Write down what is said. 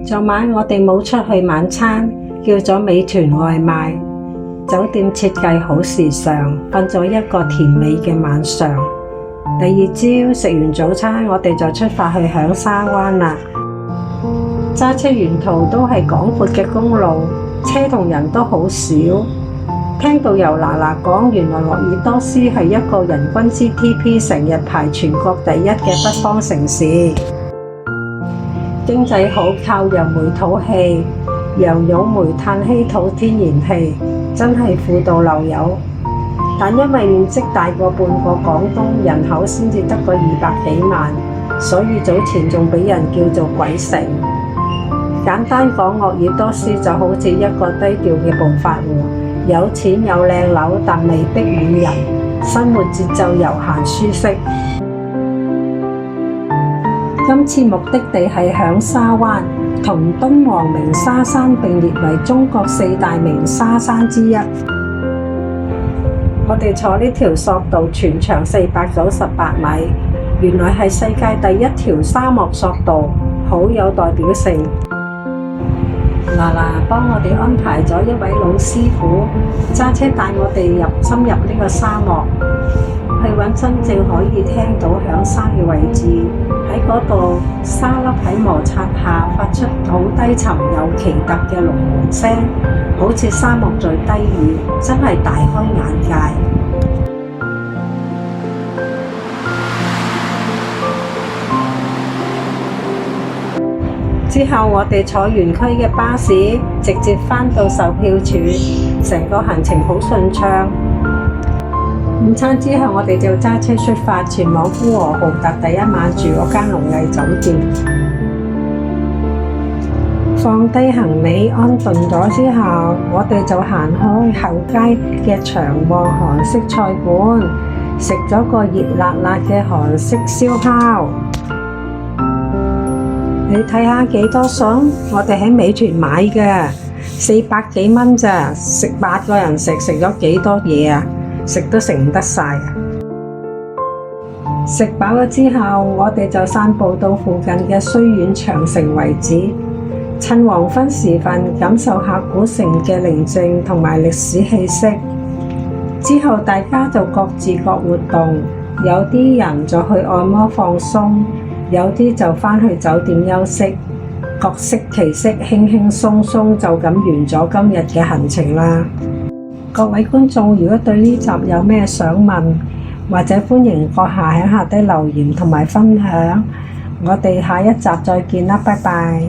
昨晚我哋冇出去晚餐，叫咗美團外賣。酒店設計好時尚，瞓咗一個甜美嘅晚上。第二朝食完早餐，我哋就出發去響沙灣啦。揸車沿途都係廣闊嘅公路，車同人都好少。聽導遊娜娜講，原來鄂爾多斯係一個人均 GDP 成日排全國第一嘅北方城市，經濟好，靠油煤土氣、洋鋁煤炭稀土天然氣，真係富到漏油。但因為面積大過半個廣東，人口先至得個200幾萬，所以早前仲俾人叫做鬼城。簡單講，鄂爾多斯就好似一個低調嘅暴發戶，有錢有靚樓，但未逼滿人，生活節奏悠閒舒適。今次目的地係響沙灣，同敦煌鳴沙山並列為中國4大鳴沙山之一。我哋坐呢條索道，全長498米，原來係世界第一條沙漠索道，好有代表性。娜娜幫我哋安排咗一位老師傅揸車帶我哋深入呢個沙漠，去揾真正可以聽到響沙嘅位置。喺嗰度，沙粒喺摩擦下發出好低沉又奇特嘅隆隆聲，好似沙漠在低語，真係大開眼界。之後我哋坐園區嘅巴士，直接返到售票處，成個行程好順暢。午餐之後，我哋就揸車出發，前往呼和浩特第一晚住嗰間龍毅酒店。放低行李安頓咗之後，我哋就行開後街嘅長旺韓式菜館，食咗個熱辣辣嘅韓式燒烤。你睇下幾多餸？我哋喺美團買嘅，400幾蚊咋，食8個人食咗幾多嘢啊？食都食唔得晒啊！食飽咗之後，我哋就散步到附近嘅綏遠長城遺址，趁黃昏時分感受下古城嘅寧靜同埋歷史氣息。之後大家就各自各活動，有啲人就去按摩放鬆，有啲就返去酒店休息，各適其適，輕輕鬆鬆就咁完咗今日嘅行程啦。各位觀眾，如果對呢集有咩想問，或者歡迎閣下喺下底留言同埋分享。我哋下一集再見啦，拜拜。